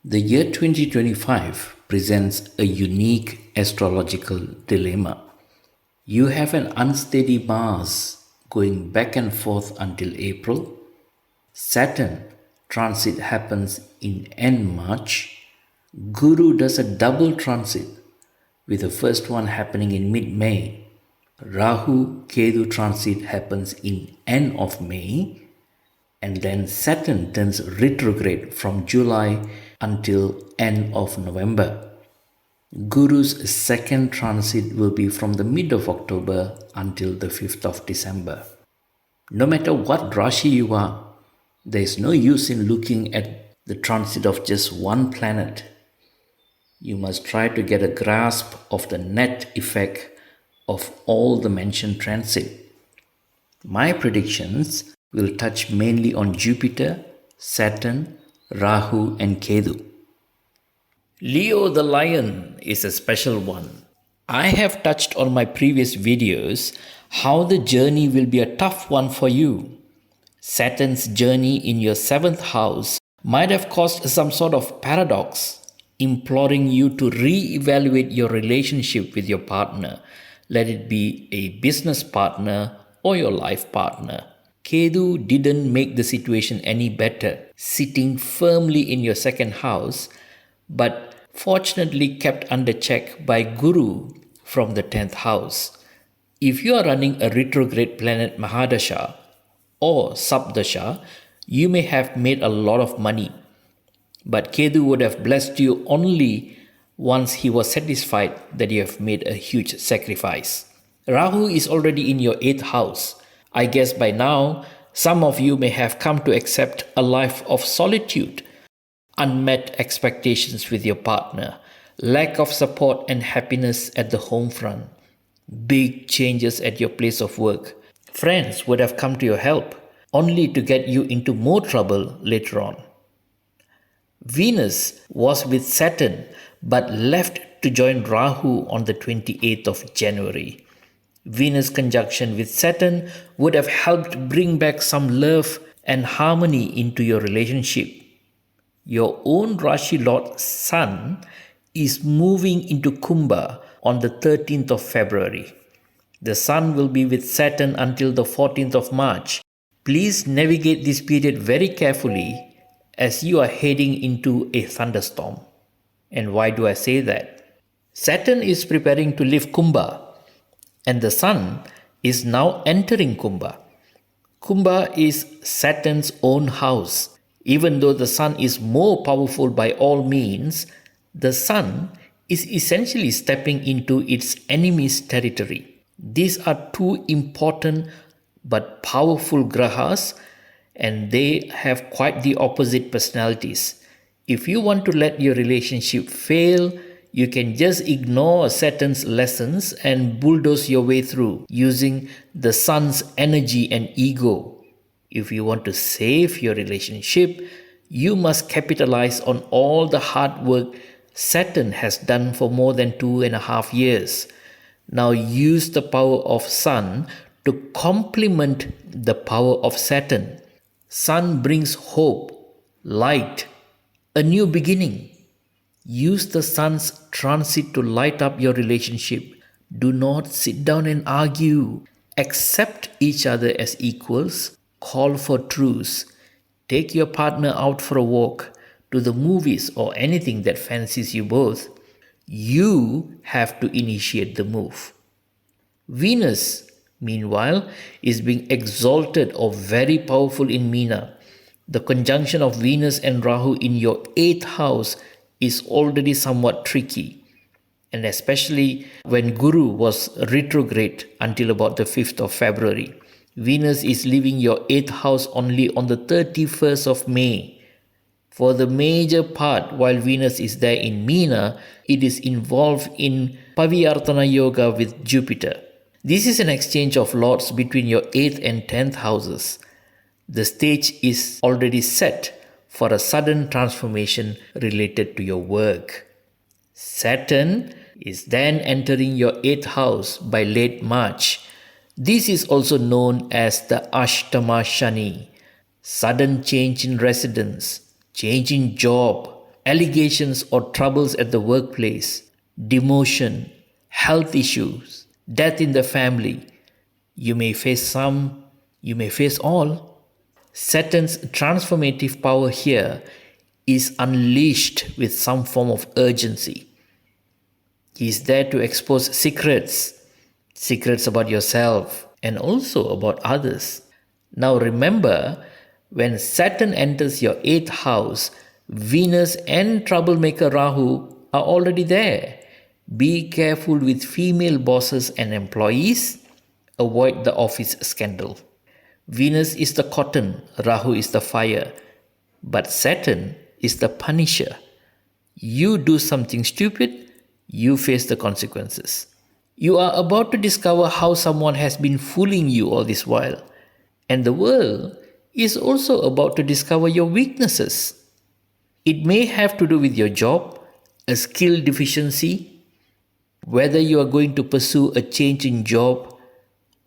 The year 2025 presents a unique astrological dilemma. You have an unsteady Mars going back and forth until April. Saturn transit happens in end March. Guru does a double transit with the first one happening in mid-May. Rahu-Kethu transit happens in end of May, and then Saturn turns retrograde from July until end of November. Guru's second transit will be from the mid of October until the 5th of December. No matter what Rashi you are, there is no use in looking at the transit of just one planet. You must try to get a grasp of the net effect of all the mentioned transit. My predictions will touch mainly on Jupiter, Saturn, Rahu and Kethu. Leo the Lion is a special one. I have touched on my previous videos how the journey will be a tough one for you. Saturn's journey in your 7th house might have caused some sort of paradox, imploring you to re-evaluate your relationship with your partner, let it be a business partner or your life partner. Kethu didn't make the situation any better, sitting firmly in your 2nd house, but fortunately kept under check by Guru from the 10th house. If you are running a retrograde planet Mahadasha or Sabdasha, you may have made a lot of money, but Kethu would have blessed you only once he was satisfied that you have made a huge sacrifice. Rahu is already in your 8th house. I guess by now, some of you may have come to accept a life of solitude, unmet expectations with your partner, lack of support and happiness at the home front, big changes at your place of work. Friends would have come to your help, only to get you into more trouble later on. Venus was with Saturn but left to join Rahu on the 28th of January. Venus conjunction with Saturn would have helped bring back some love and harmony into your relationship. Your own Rashi Lord Sun is moving into Kumbha on the 13th of February. The Sun will be with Saturn until the 14th of March. Please navigate this period very carefully as you are heading into a thunderstorm. And why do I say that? Saturn is preparing to leave Kumbha, and the Sun is now entering Kumbha. Kumbha is Saturn's own house. Even though the Sun is more powerful by all means, the Sun is essentially stepping into its enemy's territory. These are two important but powerful grahas, and they have quite the opposite personalities. If you want to let your relationship fail, you can just ignore Saturn's lessons and bulldoze your way through using the Sun's energy and ego. If you want to save your relationship, you must capitalize on all the hard work Saturn has done for more than 2.5 years. Now use the power of Sun to complement the power of Saturn. Sun brings hope, light, a new beginning. Use the Sun's transit to light up your relationship. Do not sit down and argue. Accept each other as equals. Call for truce. Take your partner out for a walk, to the movies or anything that fancies you both. You have to initiate the move. Venus, meanwhile, is being exalted or very powerful in Meena. The conjunction of Venus and Rahu in your 8th house is already somewhat tricky, and especially when Guru was retrograde until about the 5th of February. Venus is leaving your 8th house only on the 31st of May. For the major part, while Venus is there in Meena, it is involved in Paviyartana Yoga with Jupiter. This is an exchange of lords between your 8th and 10th houses. The stage is already set for a sudden transformation related to your work. Saturn is then entering your 8th house by late March. This is also known as the Ashtama Shani. Sudden change in residence, change in job, allegations or troubles at the workplace, demotion, health issues, death in the family. You may face some, you may face all. Saturn's transformative power here is unleashed with some form of urgency. He is there to expose secrets about yourself and also about others. Now remember, when Saturn enters your 8th house, Venus and troublemaker Rahu are already there. Be careful with female bosses and employees. Avoid the office scandal. Venus is the cotton, Rahu is the fire, but Saturn is the punisher. You do something stupid, you face the consequences. You are about to discover how someone has been fooling you all this while, and the world is also about to discover your weaknesses. It may have to do with your job, a skill deficiency, whether you are going to pursue a change in job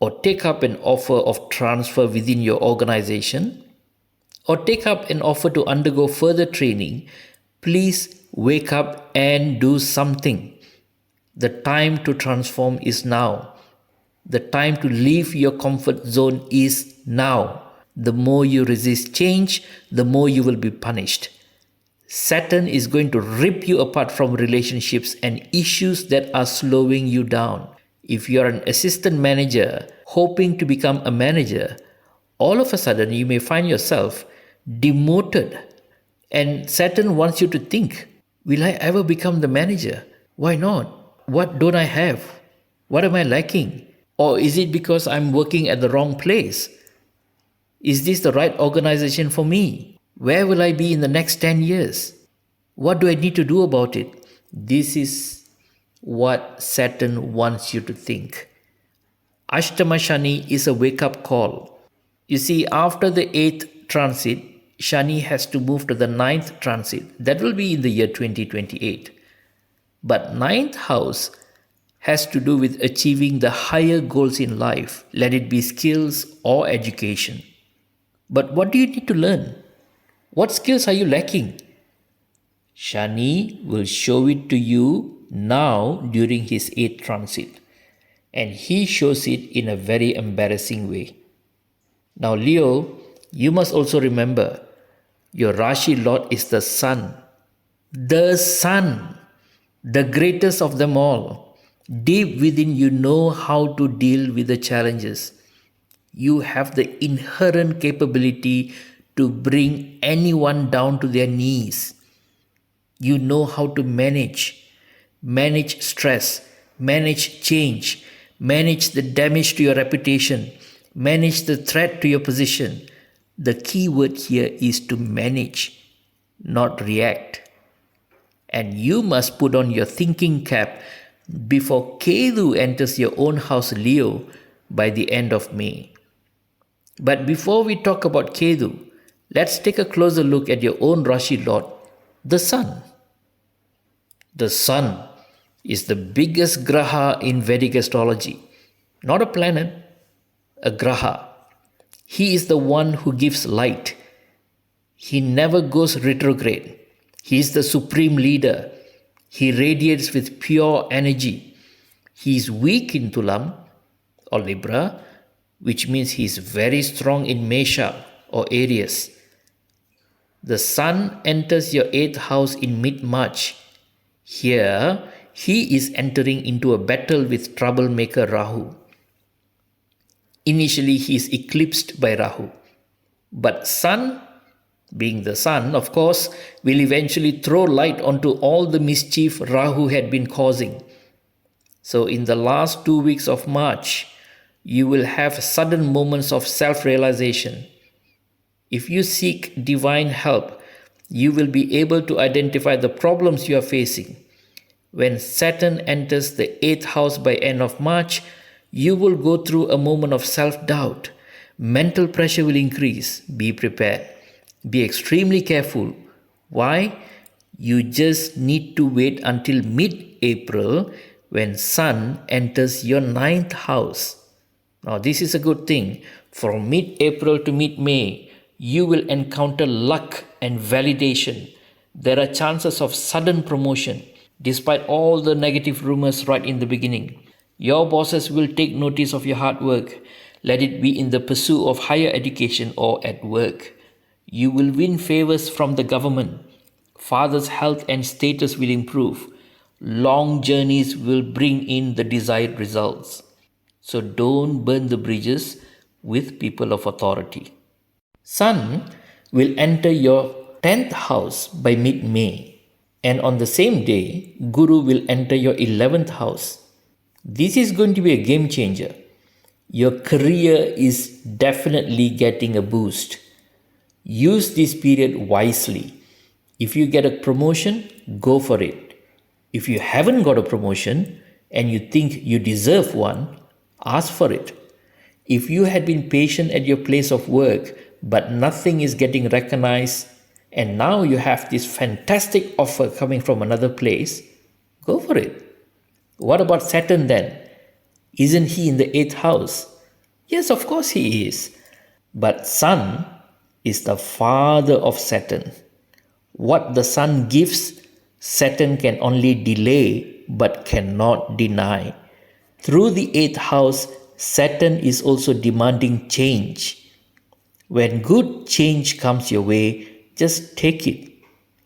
or take up an offer of transfer within your organization, or take up an offer to undergo further training. Please wake up and do something. The time to transform is now. The time to leave your comfort zone is now. The more you resist change, the more you will be punished. Saturn is going to rip you apart from relationships and issues that are slowing you down. If you are an assistant manager hoping to become a manager, all of a sudden you may find yourself demoted. And Saturn wants you to think, will I ever become the manager? Why not? What don't I have? What am I lacking? Or is it because I'm working at the wrong place? Is this the right organization for me? Where will I be in the next 10 years? What do I need to do about it? This is what Saturn wants you to think. Ashtama Shani is a wake-up call. You see, after the 8th transit, Shani has to move to the 9th transit. That will be in the year 2028. But 9th house has to do with achieving the higher goals in life, let it be skills or education. But what do you need to learn? What skills are you lacking? Shani will show it to you now during his 8th transit, and he shows it in a very embarrassing way. Now Leo, you must also remember, your Rashi Lord is the Sun. The Sun, the greatest of them all. Deep within you know how to deal with the challenges. You have the inherent capability to bring anyone down to their knees. You know how to manage stress, manage change, manage the damage to your reputation, manage the threat to your position. The key word here is to manage, not react. And you must put on your thinking cap before Kethu enters your own house, Leo, by the end of May. But before we talk about Kethu, let's take a closer look at your own Rashi Lord, the Sun. The Sun is the biggest graha in Vedic Astrology. Not a planet, a graha. He is the one who gives light. He never goes retrograde. He is the supreme leader. He radiates with pure energy. He is weak in Tulam or Libra, which means he is very strong in Mesha or Aries. The Sun enters your 8th house in mid-March. Here, he is entering into a battle with troublemaker Rahu. Initially, he is eclipsed by Rahu. But Sun, being the Sun, of course, will eventually throw light onto all the mischief Rahu had been causing. So in the last 2 weeks of March, you will have sudden moments of self-realization. If you seek divine help, you will be able to identify the problems you are facing. When Saturn enters the 8th house by end of March, you will go through a moment of self-doubt. Mental pressure will increase. Be prepared. Be extremely careful. Why? You just need to wait until mid-April when Sun enters your 9th house. Now this is a good thing. From mid-April to mid-May, you will encounter luck and validation. There are chances of sudden promotion, despite all the negative rumors right in the beginning. Your bosses will take notice of your hard work, let it be in the pursuit of higher education or at work. You will win favors from the government. Father's health and status will improve. Long journeys will bring in the desired results. So don't burn the bridges with people of authority. Sun will enter your 10th house by mid May, and on the same day, Guru will enter your 11th house. This is going to be a game changer. Your career is definitely getting a boost. Use this period wisely. If you get a promotion, go for it. If you haven't got a promotion and you think you deserve one, ask for it. If you had been patient at your place of work but nothing is getting recognized and now you have this fantastic offer coming from another place, go for it. What about Saturn then? Isn't he in the 8th house? Yes, of course he is. But Sun is the father of Saturn. What the Sun gives, Saturn can only delay but cannot deny. Through the 8th house, Saturn is also demanding change. When good change comes your way, just take it.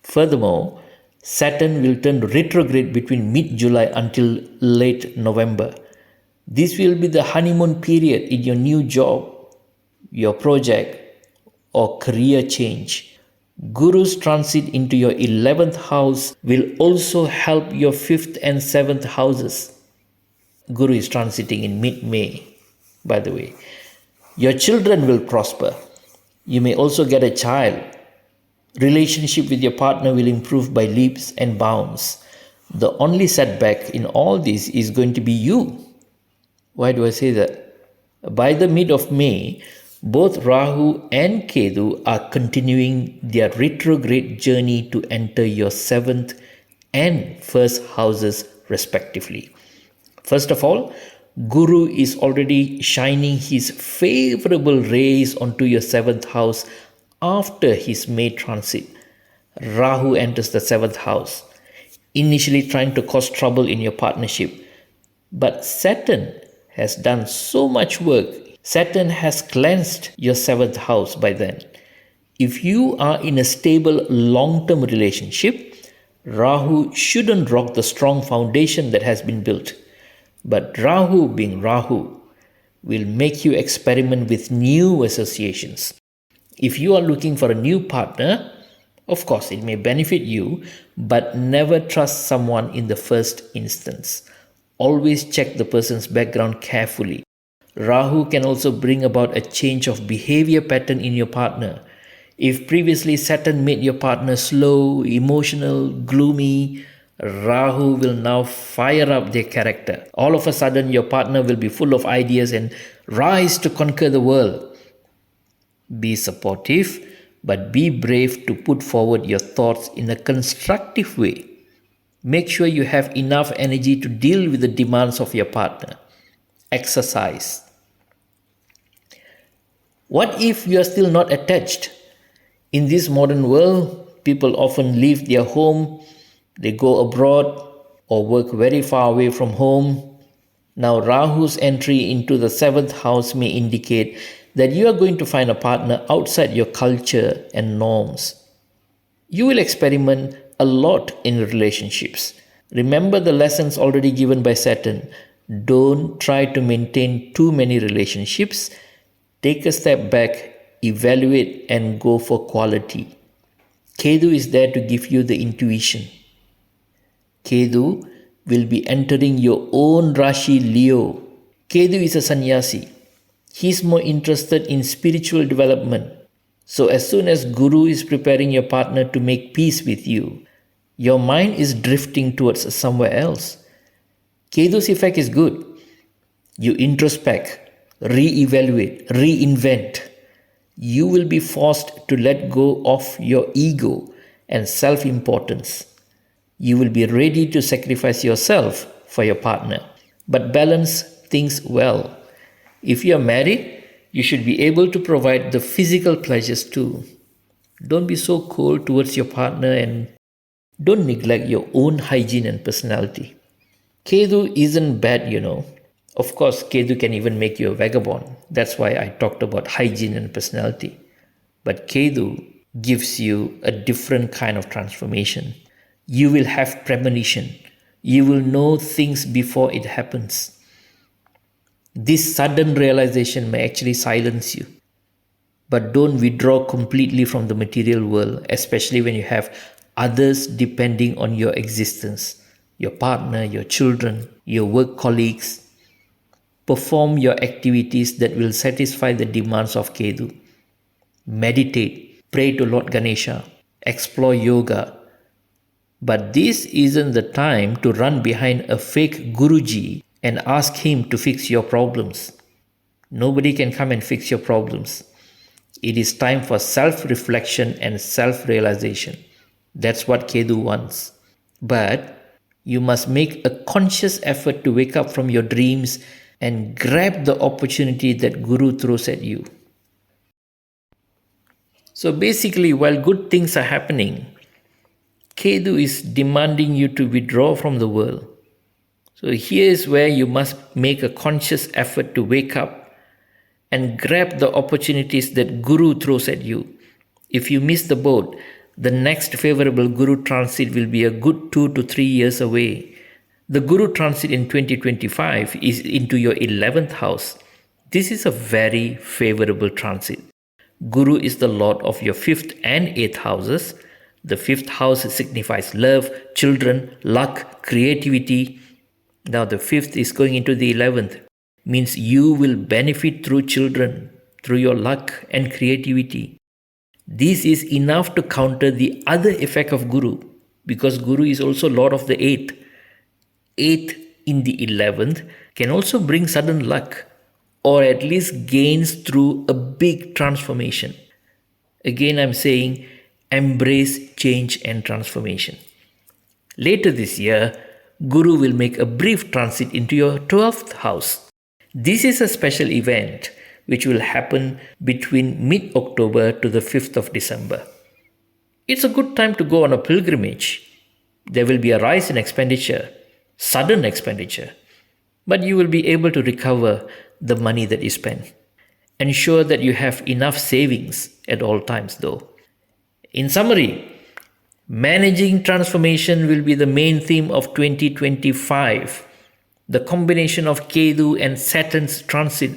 Furthermore, Saturn will turn retrograde between mid-July until late November. This will be the honeymoon period in your new job, your project, or career change. Guru's transit into your 11th house will also help your 5th and 7th houses. Guru is transiting in mid-May, by the way. Your children will prosper. You may also get a child. Relationship with your partner will improve by leaps and bounds. The only setback in all this is going to be you. Why do I say that? By the mid of May, both Rahu and Kethu are continuing their retrograde journey to enter your 7th and 1st houses respectively. First of all, Guru is already shining his favorable rays onto your 7th house after his May transit. Rahu enters the 7th house, initially trying to cause trouble in your partnership. But Saturn has done so much work. Saturn has cleansed your 7th house by then. If you are in a stable long-term relationship, Rahu shouldn't rock the strong foundation that has been built. But Rahu, being Rahu, will make you experiment with new associations. If you are looking for a new partner, of course it may benefit you, but never trust someone in the first instance. Always check the person's background carefully. Rahu can also bring about a change of behavior pattern in your partner. If previously Saturn made your partner slow, emotional, gloomy, Rahu will now fire up their character. All of a sudden, your partner will be full of ideas and rise to conquer the world. Be supportive, but be brave to put forward your thoughts in a constructive way. Make sure you have enough energy to deal with the demands of your partner. Exercise. What if you are still not attached? In this modern world, people often leave their home, they go abroad or work very far away from home. Now, Rahu's entry into the 7th house may indicate that you are going to find a partner outside your culture and norms. You will experiment a lot in relationships. Remember the lessons already given by Saturn. Don't try to maintain too many relationships. Take a step back, evaluate, and go for quality. Kethu is there to give you the intuition. Kethu will be entering your own Rashi Leo. Kethu is a sannyasi. He's more interested in spiritual development. So as soon as Guru is preparing your partner to make peace with you, your mind is drifting towards somewhere else. Kethu's effect is good. You introspect, re-evaluate, reinvent. You will be forced to let go of your ego and self-importance. You will be ready to sacrifice yourself for your partner, but balance things well. If you are married, you should be able to provide the physical pleasures too. Don't be so cold towards your partner and Don't neglect your own hygiene and personality. Ketu isn't bad, Of course, Ketu can even make you a vagabond. That's why I talked about hygiene and personality. But Ketu gives you a different kind of transformation. You will have premonition. You will know things before it happens. This sudden realization may actually silence you. But don't withdraw completely from the material world, especially when you have others depending on your existence, your partner, your children, your work colleagues. Perform your activities that will satisfy the demands of Ketu. Meditate, pray to Lord Ganesha, explore yoga. But this isn't the time to run behind a fake Guruji and ask him to fix your problems. Nobody can come and fix your problems. It is time for self-reflection and self-realization. That's what Ketu wants. But you must make a conscious effort to wake up from your dreams and grab the opportunity that Guru throws at you. So basically, while good things are happening, Ketu is demanding you to withdraw from the world. So here is where you must make a conscious effort to wake up and grab the opportunities that Guru throws at you. If you miss the boat, the next favorable Guru transit will be a good 2 to 3 years away. The Guru transit in 2025 is into your 11th house. This is a very favorable transit. Guru is the lord of your 5th and 8th houses. The 5th house signifies love, children, luck, creativity. Now the 5th is going into the 11th. Means you will benefit through children, through your luck and creativity. This is enough to counter the other effect of Guru, because Guru is also lord of the 8th. 8th in the 11th can also bring sudden luck, or at least gains through a big transformation. Again, I'm saying embrace change and transformation. Later this year, Guru will make a brief transit into your 12th house. This is a special event which will happen between mid-October to the 5th of December. It's a good time to go on a pilgrimage. There will be a rise in expenditure, sudden expenditure, but you will be able to recover the money that you spend. Ensure that you have enough savings at all times though. In summary, managing transformation will be the main theme of 2025. The combination of Ketu and Saturn's transit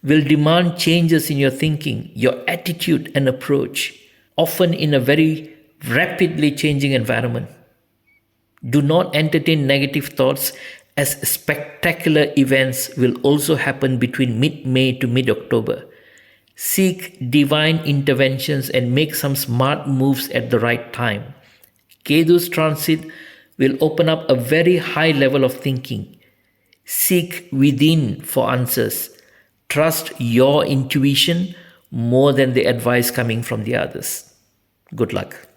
will demand changes in your thinking, your attitude and approach, often in a very rapidly changing environment. Do not entertain negative thoughts, as spectacular events will also happen between mid-May to mid-October. Seek divine interventions and make some smart moves at the right time. Ketu's transit will open up a very high level of thinking. Seek within for answers. Trust your intuition more than the advice coming from the others. Good luck.